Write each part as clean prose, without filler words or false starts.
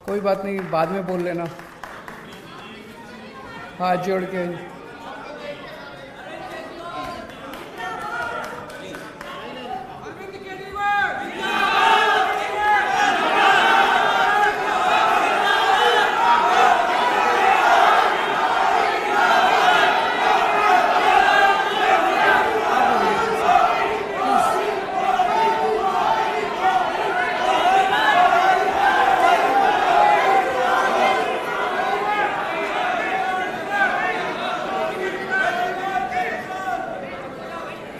कोई बात नहीं, बाद में बोल लेना, हाथ जोड़ के।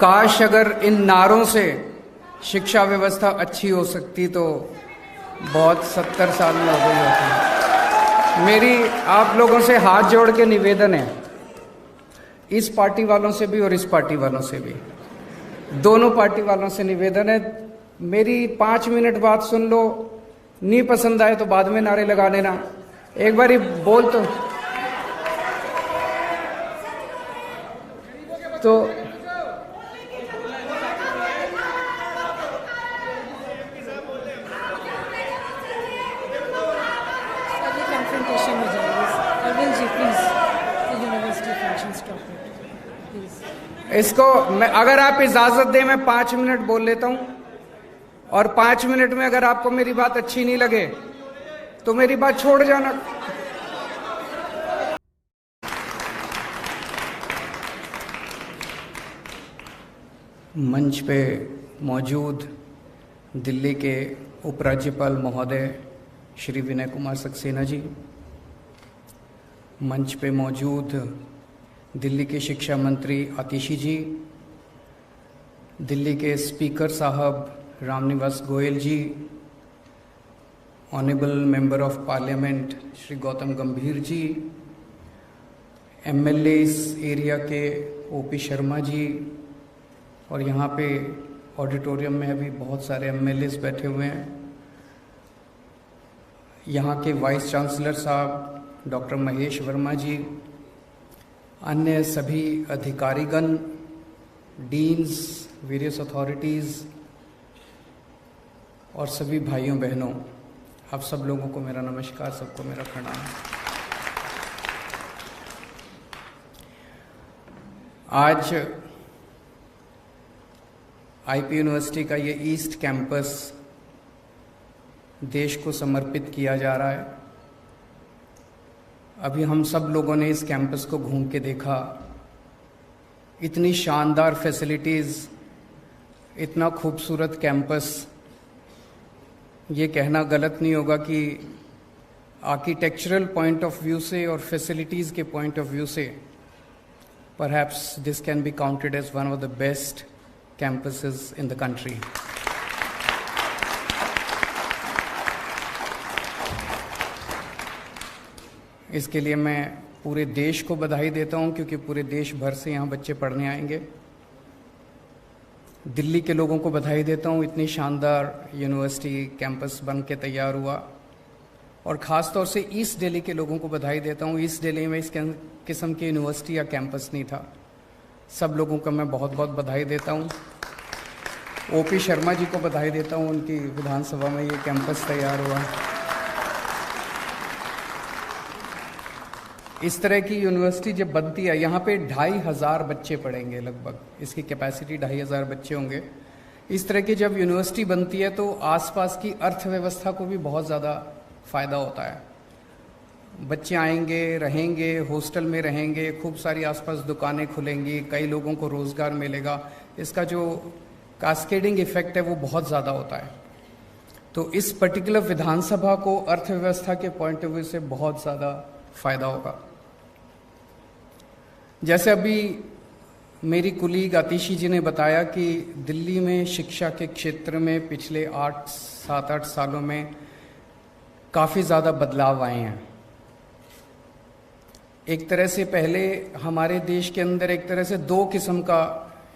काश अगर इन नारों से शिक्षा व्यवस्था अच्छी हो सकती तो बहुत 70 साल में हो गई होती। मेरी आप लोगों से हाथ जोड़ के निवेदन है, इस पार्टी वालों से भी और इस पार्टी वालों से भी, दोनों पार्टी वालों से निवेदन है, मेरी 5 मिनट बात सुन लो, नहीं पसंद आए तो बाद में नारे लगा लेना। एक बार ही बोल तो इसको अगर आप इजाजत दें मैं 5 मिनट बोल लेता हूं, और 5 मिनट में अगर आपको मेरी बात अच्छी नहीं लगे तो मेरी बात छोड़ जाना। मंच पे मौजूद दिल्ली के उपराज्यपाल महोदय श्री विनय कुमार सक्सेना जी, मंच पे मौजूद दिल्ली के शिक्षा मंत्री आतिशी जी, दिल्ली के स्पीकर साहब Ramniwas Goyal ji, honourable member of parliament Shri Gautam Gambhir ji, MLA इस एरिया के ओपी शर्मा जी, और यहाँ पे ऑडिटोरियम में अभी बहुत सारे एमएलएस बैठे हुए हैं, यहाँ के वाइस चांसलर साहब डॉक्टर महेश वर्मा जी, अन्य सभी अधिकारीगण, डीन्स, वेरियस अथॉरिटीज़ और सभी भाइयों बहनों, आप सब लोगों को मेरा नमस्कार, सबको मेरा प्रणाम। आज आईपी यूनिवर्सिटी का ये ईस्ट कैंपस देश को समर्पित किया जा रहा है। अभी हम सब लोगों ने इस कैंपस को घूम के देखा, इतनी शानदार फैसिलिटीज़, इतना खूबसूरत कैंपस, ये कहना गलत नहीं होगा कि आर्किटेक्चरल पॉइंट ऑफ व्यू से और फैसिलिटीज़ के पॉइंट ऑफ व्यू से perhaps this can be counted as one of the best campuses in the country. इसके लिए मैं पूरे देश को बधाई देता हूं, क्योंकि पूरे देश भर से यहाँ बच्चे पढ़ने आएंगे। दिल्ली के लोगों को बधाई देता हूं, इतनी शानदार यूनिवर्सिटी कैंपस बन के तैयार हुआ, और ख़ास तौर से ईस्ट दिल्ली के लोगों को बधाई देता हूं। ईस्ट दिल्ली में इस किस्म की यूनिवर्सिटी या कैंपस नहीं था। सब लोगों को मैं बहुत बहुत बधाई देता हूं। ओपी शर्मा जी को बधाई देता हूं, उनकी विधानसभा में ये कैंपस तैयार हुआ। इस तरह की यूनिवर्सिटी जब बनती है, यहाँ पे 2500 बच्चे पढ़ेंगे, लगभग इसकी कैपेसिटी 2500 बच्चे होंगे। इस तरह की जब यूनिवर्सिटी बनती है तो आसपास की अर्थव्यवस्था को भी बहुत ज़्यादा फ़ायदा होता है। बच्चे आएंगे, रहेंगे, हॉस्टल में रहेंगे, खूब सारी आसपास दुकानें खुलेंगी, कई लोगों को रोज़गार मिलेगा। इसका जो कास्केडिंग इफेक्ट है वो बहुत ज़्यादा होता है। तो इस पर्टिकुलर विधानसभा को अर्थव्यवस्था के पॉइंट ऑफ व्यू से बहुत ज़्यादा फ़ायदा होगा। जैसे अभी मेरी कुलीग आतिशी जी ने बताया कि दिल्ली में शिक्षा के क्षेत्र में पिछले 7-8 सालों में काफ़ी ज़्यादा बदलाव आए हैं। एक तरह से पहले हमारे देश के अंदर एक तरह से 2 किस्म का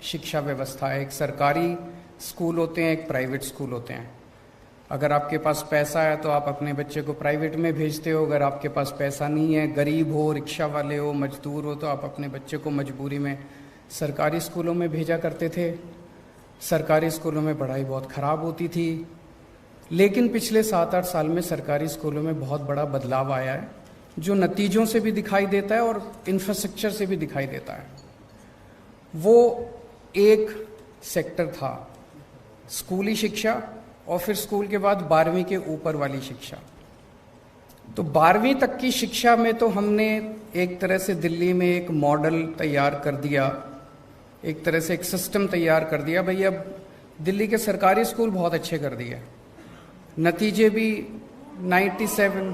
शिक्षा व्यवस्था है, एक सरकारी स्कूल होते हैं, एक प्राइवेट स्कूल होते हैं। अगर आपके पास पैसा है तो आप अपने बच्चे को प्राइवेट में भेजते हो, अगर आपके पास पैसा नहीं है, गरीब हो, रिक्शा वाले हो, मजदूर हो, तो आप अपने बच्चे को मजबूरी में सरकारी स्कूलों में भेजा करते थे। सरकारी स्कूलों में पढ़ाई बहुत ख़राब होती थी, लेकिन पिछले 7-8 साल में सरकारी स्कूलों में बहुत बड़ा बदलाव आया है, जो नतीजों से भी दिखाई देता है और इंफ्रास्ट्रक्चर से भी दिखाई देता है। वो एक सेक्टर था स्कूली शिक्षा, और फिर स्कूल के बाद 12वीं के ऊपर वाली शिक्षा। तो 12वीं तक की शिक्षा में तो हमने एक तरह से दिल्ली में एक मॉडल तैयार कर दिया, एक तरह से एक सिस्टम तैयार कर दिया। भाई अब दिल्ली के सरकारी स्कूल बहुत अच्छे कर दिए, नतीजे भी 97।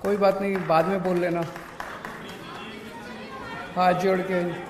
कोई बात नहीं, बाद में बोल लेना, हाथ जोड़ के।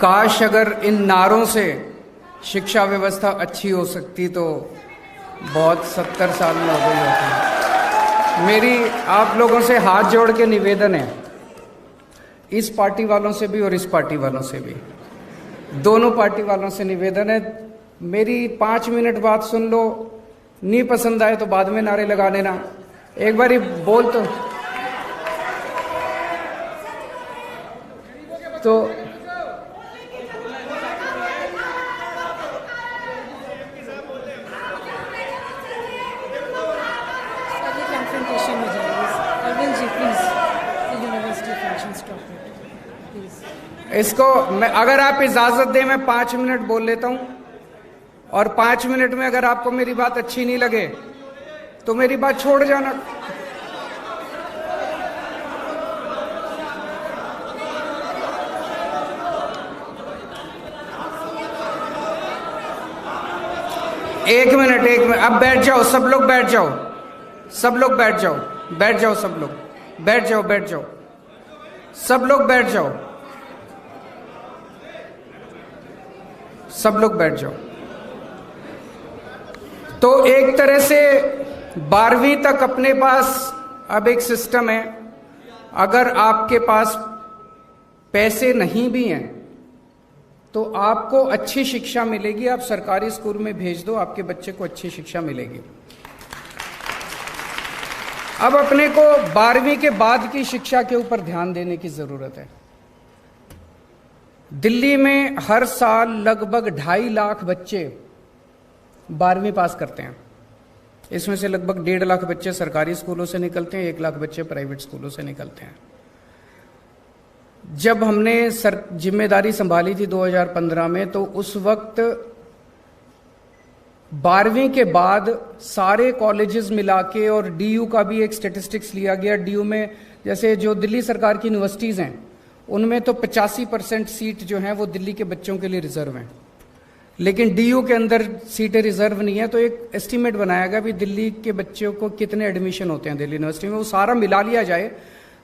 काश अगर इन नारों से शिक्षा व्यवस्था अच्छी हो सकती तो बहुत 70 साल में हो गई होती। मेरी आप लोगों से हाथ जोड़ के निवेदन है, इस पार्टी वालों से भी और इस पार्टी वालों से भी, दोनों पार्टी वालों से निवेदन है, मेरी 5 मिनट बात सुन लो, नहीं पसंद आए तो बाद में नारे लगा लेना। एक बार ही बोल तो इसको मैं, अगर आप इजाजत दें, मैं 5 मिनट बोल लेता हूं, और 5 मिनट में अगर आपको मेरी बात अच्छी नहीं लगे तो मेरी बात छोड़ जाना। एक मिनट, अब बैठ जाओ, सब लोग बैठ जाओ, सब लोग बैठ जाओ, बैठ जाओ, सब लोग बैठ जाओ, बैठ जाओ, सब लोग बैठ जाओ, सब लोग बैठ जाओ। तो एक तरह से 12वीं तक अपने पास अब एक सिस्टम है, अगर आपके पास पैसे नहीं भी हैं तो आपको अच्छी शिक्षा मिलेगी, आप सरकारी स्कूल में भेज दो, आपके बच्चे को अच्छी शिक्षा मिलेगी। अब अपने को 12वीं के बाद की शिक्षा के ऊपर ध्यान देने की जरूरत है। दिल्ली में हर साल लगभग 2.5 लाख बच्चे 12वीं पास करते हैं। इसमें से लगभग 1.5 लाख बच्चे सरकारी स्कूलों से निकलते हैं, 1 लाख बच्चे प्राइवेट स्कूलों से निकलते हैं। जब हमने जिम्मेदारी संभाली थी 2015 में, तो उस वक्त 12वीं के बाद सारे कॉलेजेस मिला के, और डीयू का भी एक स्टेटिस्टिक्स लिया गया, डीयू में जैसे जो दिल्ली सरकार की यूनिवर्सिटीज हैं उनमें तो 85% सीट जो हैं वो दिल्ली के बच्चों के लिए रिजर्व हैं, लेकिन डीयू के अंदर सीटें रिजर्व नहीं है। तो एक एस्टीमेट बनाया गया भी दिल्ली के बच्चों को कितने एडमिशन होते हैं दिल्ली यूनिवर्सिटी में, वो सारा मिला लिया जाए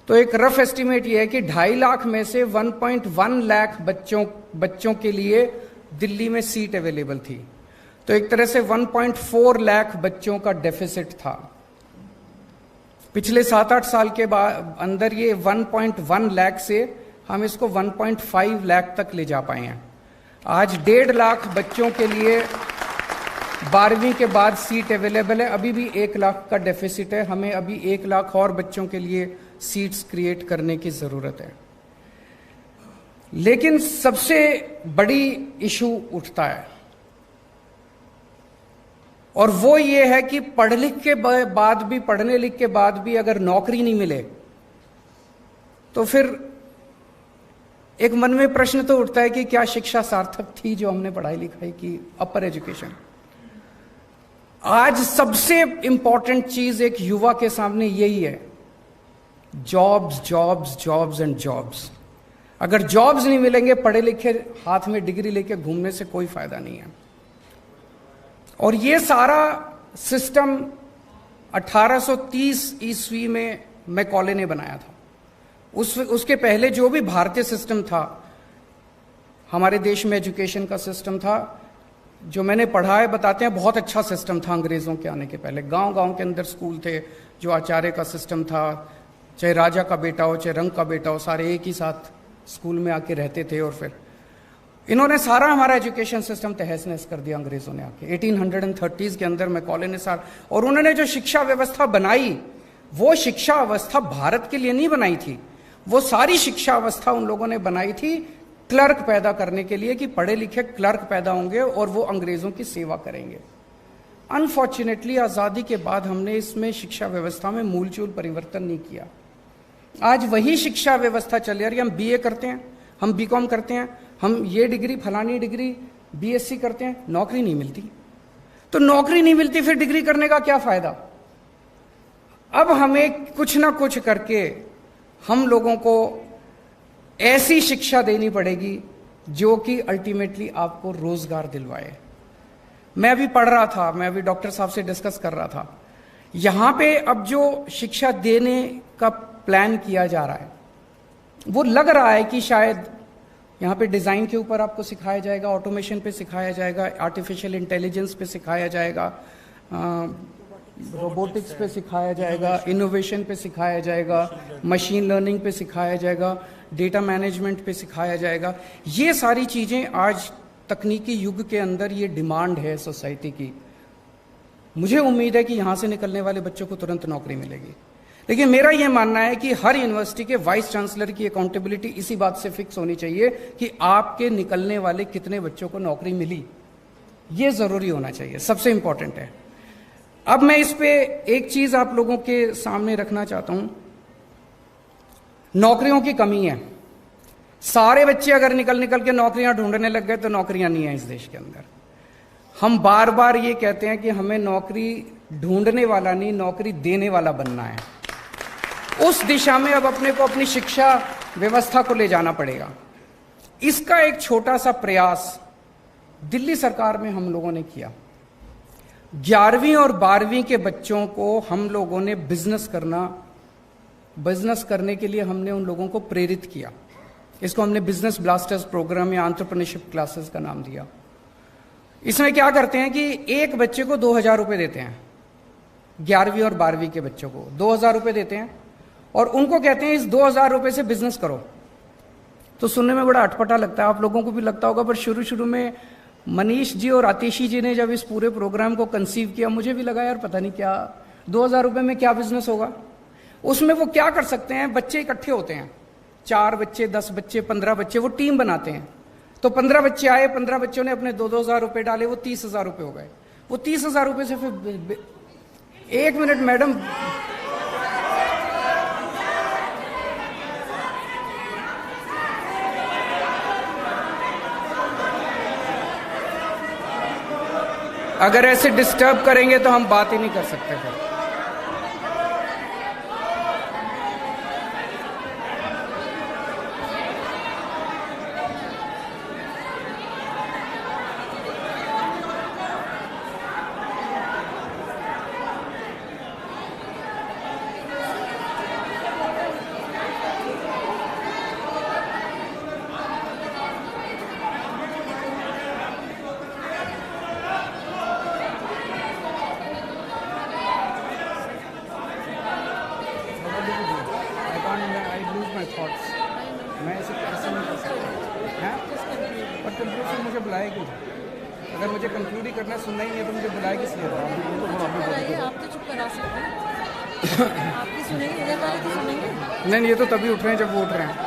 तो एक रफ एस्टीमेट ये है कि 2.5 लाख में से 1.1 लाख बच्चों के लिए दिल्ली में सीट अवेलेबल थी। तो एक तरह से 1.4 लाख बच्चों का डेफिसिट था। पिछले 7-8 साल के बाद अंदर ये 1.1 लाख से हम इसको 1.5 लाख तक ले जा पाए हैं। आज 1.5 लाख बच्चों के लिए 12वीं के बाद सीट अवेलेबल है। अभी भी 1 लाख का डेफिसिट है, हमें अभी 1 लाख और बच्चों के लिए सीट्स क्रिएट करने की जरूरत है। लेकिन सबसे बड़ी इशू उठता है, और वो ये है कि पढ़ने लिख के बाद भी अगर नौकरी नहीं मिले तो फिर एक मन में प्रश्न तो उठता है कि क्या शिक्षा सार्थक थी जो हमने पढ़ाई लिखाई की, अपर एजुकेशन। आज सबसे इंपॉर्टेंट चीज एक युवा के सामने यही है, jobs jobs jobs and jobs. अगर जॉब्स नहीं मिलेंगे, पढ़े लिखे हाथ में डिग्री लेके घूमने से कोई फायदा नहीं है। और ये सारा सिस्टम 1830 ईस्वी में मैकॉले ने बनाया था। उसके पहले जो भी भारतीय सिस्टम था, हमारे देश में एजुकेशन का सिस्टम था, जो मैंने पढ़ा है बताते हैं बहुत अच्छा सिस्टम था अंग्रेज़ों के आने के पहले। गांव-गांव के अंदर स्कूल थे, जो आचार्य का सिस्टम था, चाहे राजा का बेटा हो चाहे रंग का बेटा हो, सारे एक ही साथ स्कूल में आके रहते थे। और फिर इन्होंने सारा हमारा एजुकेशन सिस्टम तहस नहस कर दिया अंग्रेज़ों ने आके 1830s के अंदर मैकॉले ने सार। और उन्होंने जो शिक्षा व्यवस्था बनाई, वो शिक्षा व्यवस्था भारत के लिए नहीं बनाई थी, वो सारी शिक्षा व्यवस्था उन लोगों ने बनाई थी क्लर्क पैदा करने के लिए, कि पढ़े लिखे क्लर्क पैदा होंगे और वो अंग्रेजों की सेवा करेंगे। अनफॉर्चुनेटली आज़ादी के बाद हमने इसमें शिक्षा व्यवस्था में मूलचूल परिवर्तन नहीं किया। आज वही शिक्षा व्यवस्था चल रही है। हम बीए करते हैं, हम बीकॉम करते हैं, हम ये डिग्री फलानी डिग्री बीएससी करते हैं, नौकरी नहीं मिलती। तो नौकरी नहीं मिलती, फिर डिग्री करने का क्या फायदा? अब हमें कुछ ना कुछ करके हम लोगों को ऐसी शिक्षा देनी पड़ेगी जो कि अल्टीमेटली आपको रोजगार दिलवाए। मैं अभी पढ़ रहा था, मैं अभी डॉक्टर साहब से डिस्कस कर रहा था, यहां पे अब जो शिक्षा देने का प्लान किया जा रहा है, वो लग रहा है कि शायद यहाँ पे डिज़ाइन के ऊपर आपको सिखाया जाएगा, ऑटोमेशन पे सिखाया जाएगा, आर्टिफिशियल इंटेलिजेंस पे सिखाया जाएगा, रोबोटिक्स पे सिखाया जाएगा, इनोवेशन पे सिखाया जाएगा, मशीन लर्निंग पे सिखाया जाएगा, डेटा मैनेजमेंट पे सिखाया जाएगा। ये सारी चीज़ें आज तकनीकी युग के अंदर ये डिमांड है सोसाइटी की। मुझे उम्मीद है कि यहाँ से निकलने वाले बच्चों को तुरंत नौकरी मिलेगी। लेकिन मेरा यह मानना है कि हर यूनिवर्सिटी के वाइस चांसलर की अकाउंटेबिलिटी इसी बात से फिक्स होनी चाहिए कि आपके निकलने वाले कितने बच्चों को नौकरी मिली, ये जरूरी होना चाहिए, सबसे इंपॉर्टेंट है। अब मैं इस पे एक चीज आप लोगों के सामने रखना चाहता हूं। नौकरियों की कमी है। सारे बच्चे अगर निकल के नौकरियां ढूंढने लग गए तो नौकरियां नहीं है इस देश के अंदर। हम बार बार ये कहते हैं कि हमें नौकरी ढूंढने वाला नहीं, नौकरी देने वाला बनना है। उस दिशा में अब अपने को अपनी शिक्षा व्यवस्था को ले जाना पड़ेगा। इसका एक छोटा सा प्रयास दिल्ली सरकार में हम लोगों ने किया। 11वीं और 12वीं के बच्चों को हम लोगों ने बिजनेस करने के लिए हमने उन लोगों को प्रेरित किया। इसको हमने बिजनेस ब्लास्टर्स प्रोग्राम या एंटरप्रेन्योरशिप क्लासेस का नाम दिया। इसमें क्या करते हैं कि एक बच्चे को 2000 रुपए देते हैं, 11वीं और 12वीं के बच्चों को 2000 रुपए देते हैं और उनको कहते हैं इस 2000 रुपए से बिजनेस करो। तो सुनने में बड़ा अटपटा लगता है, आप लोगों को भी लगता होगा, पर शुरू में मनीष जी और आतिशी जी ने जब इस पूरे प्रोग्राम को कंसीव किया, मुझे भी लगा यार पता नहीं क्या 2000 रुपए में क्या बिजनेस होगा। उसमें वो क्या कर सकते हैं, बच्चे इकट्ठे होते हैं, 4 बच्चे, 10 बच्चे, 15 बच्चे, वो टीम बनाते हैं। तो 15 बच्चे आए, 15 बच्चों ने अपने 2-2000 रुपए डाले, वो 30,000 रुपए हो गए। वो 30,000 रुपए से फिर 1 मिनट मैडम, अगर ऐसे डिस्टर्ब करेंगे तो हम बात ही नहीं कर सकते फिर। मैं ऐसे नहीं कर सकता है, पर कंक्लूड से मुझे बुलाएगी। अगर मुझे कंक्लूड ही करना, सुनना ही नहीं है तो मुझे बुलाएगी इसलिए। आप तो चुप करा सकते हैं, आपकी सुनेंगे, इधर वाले की सुनेंगे। नहीं, ये तो तभी उठ रहे हैं जब वो उठ रहे हैं।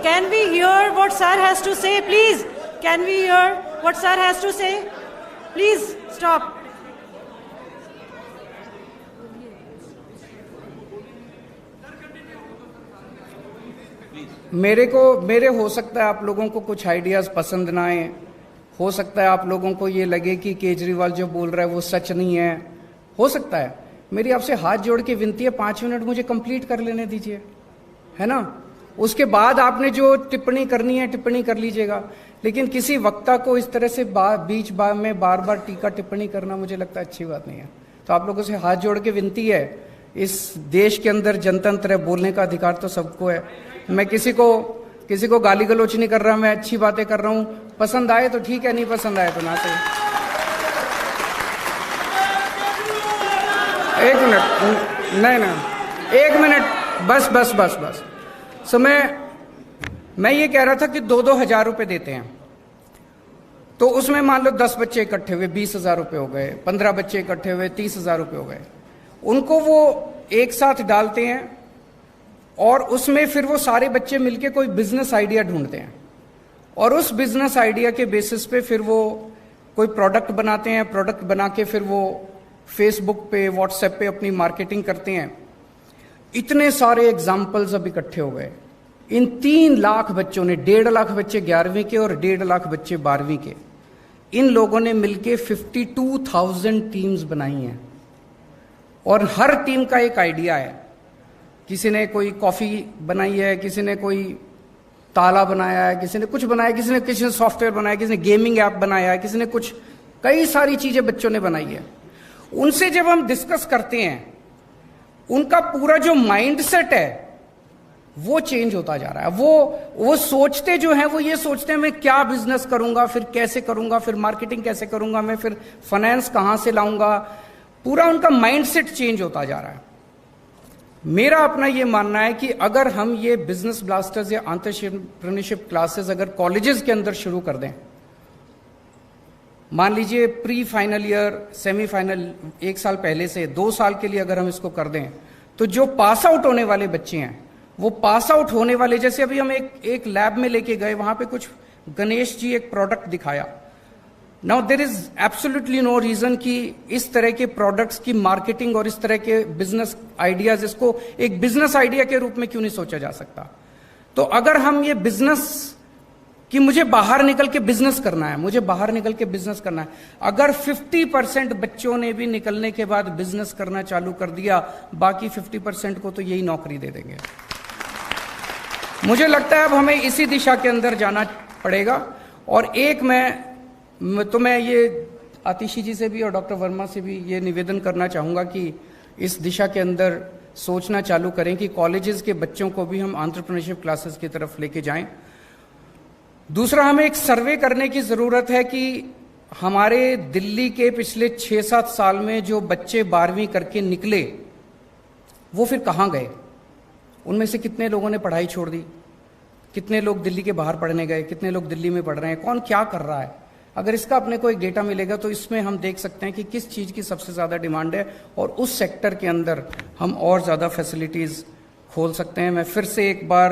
Can we hear what sir has to say, please? Can we hear what sir has to say? Please stop. मेरे हो सकता है आप लोगों को कुछ आइडियाज पसंद ना आए, हो सकता है आप लोगों को ये लगे कि केजरीवाल जो बोल रहा है वो सच नहीं है, हो सकता है। मेरी आपसे हाथ जोड़ के विनती है, 5 मिनट मुझे कंप्लीट कर लेने दीजिए, है ना। उसके बाद आपने जो टिप्पणी करनी है टिप्पणी कर लीजिएगा, लेकिन किसी वक्ता को इस तरह से बीच में बार बार टीका टिप्पणी करना मुझे लगता है अच्छी बात नहीं है। तो आप लोगों से हाथ जोड़ के विनती है, इस देश के अंदर जनतंत्र है, बोलने का अधिकार तो सबको है। मैं किसी को गाली गलौच नहीं कर रहा, मैं अच्छी बातें कर रहा हूं। पसंद आए तो ठीक है, नहीं पसंद आए तो ना सही। एक मिनट, नहीं, एक मिनट, बस। सो मैं ये कह रहा था कि 2-2 हजार रुपए देते हैं, तो उसमें मान लो 10 बच्चे इकट्ठे हुए 20,000 रुपए हो गए, 15 बच्चे इकट्ठे हुए 30,000 रुपए हो गए। उनको वो एक साथ डालते हैं और उसमें फिर वो सारे बच्चे मिलके कोई बिजनेस आइडिया ढूंढते हैं और उस बिजनेस आइडिया के बेसिस पे फिर वो कोई प्रोडक्ट बनाते हैं। प्रोडक्ट बना के फिर वो फेसबुक पे, व्हाट्सएप पे अपनी मार्केटिंग करते हैं। इतने सारे एग्जाम्पल्स अब इकट्ठे हो गए। इन 3 लाख बच्चों ने, 1.5 लाख बच्चे 11वीं के और 1.5 लाख बच्चे 12वीं के, इन लोगों ने मिलके 52,000 टीम्स बनाई हैं और हर टीम का एक आइडिया है। किसी ने कोई कॉफी बनाई है, किसी ने कोई ताला बनाया है, किसी ने कुछ बनाया, किसी ने सॉफ्टवेयर बनाया, किसी ने गेमिंग ऐप बनाया है, किसी ने कुछ, कई सारी चीजें बच्चों ने बनाई है। उनसे जब हम डिस्कस करते हैं, उनका पूरा जो माइंडसेट है वो चेंज होता जा रहा है। वो सोचते जो हैं, वो ये सोचते हैं मैं क्या बिजनेस करूंगा, फिर कैसे करूंगा, फिर मार्केटिंग कैसे करूंगा, मैं फिर फाइनेंस कहां से लाऊंगा। पूरा उनका माइंडसेट चेंज होता जा रहा है। मेरा अपना ये मानना है कि अगर हम ये बिजनेस ब्लास्टर्स या एंटरप्रेन्योरशिप क्लासेस अगर कॉलेजेस के अंदर शुरू कर दें, मान लीजिए प्री फाइनल ईयर, सेमीफाइनल 1 साल पहले से 2 साल के लिए अगर हम इसको कर दें, तो जो पास आउट होने वाले बच्चे हैं, वो पास आउट होने वाले, जैसे अभी हम एक लैब में लेके गए, वहां पे कुछ गणेश जी एक प्रोडक्ट दिखाया। Now there is absolutely no reason कि इस तरह के प्रोडक्ट्स की मार्केटिंग और इस तरह के बिजनेस आइडियाज, इसको एक बिजनेस आइडिया के रूप में क्यों नहीं सोचा जा सकता। तो अगर हम ये बिजनेस कि मुझे बाहर निकल के बिजनेस करना है, मुझे बाहर निकल के बिजनेस करना है, अगर 50% बच्चों ने भी निकलने के बाद बिजनेस करना चालू कर दिया, बाकी 50% को तो यही नौकरी दे देंगे। मुझे लगता है अब हमें इसी दिशा के अंदर जाना पड़ेगा। और एक मैं ये आतिशी जी से भी और डॉक्टर वर्मा से भी ये निवेदन करना चाहूंगा कि इस दिशा के अंदर सोचना चालू करें कि कॉलेजेस के बच्चों को भी हम एंटरप्रेन्योरशिप क्लासेस की तरफ लेके जाएं। दूसरा, हमें एक सर्वे करने की जरूरत है कि हमारे दिल्ली के पिछले 6-7 साल में जो बच्चे 12वीं करके निकले, वो फिर कहां गए? उनमें से कितने लोगों ने पढ़ाई छोड़ दी, कितने लोग दिल्ली के बाहर पढ़ने गए, कितने लोग दिल्ली में पढ़ रहे हैं, कौन क्या कर रहा है। अगर इसका अपने को एक डेटा मिलेगा तो इसमें हम देख सकते हैं कि किस चीज की सबसे ज्यादा डिमांड है और उस सेक्टर के अंदर हम और ज्यादा फैसिलिटीज खोल सकते हैं। मैं फिर से एक बार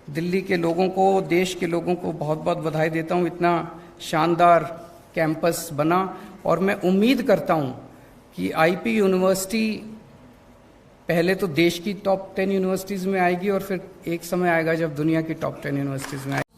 दिल्ली के लोगों को, देश के लोगों को बहुत बहुत बधाई देता हूं। इतना शानदार कैंपस बना और मैं उम्मीद करता हूं कि आईपी यूनिवर्सिटी पहले तो देश की टॉप 10 यूनिवर्सिटीज में आएगी और फिर एक समय आएगा जब दुनिया की टॉप 10 यूनिवर्सिटीज में आएगी।